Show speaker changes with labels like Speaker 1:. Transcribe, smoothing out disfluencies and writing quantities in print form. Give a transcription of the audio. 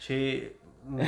Speaker 1: 6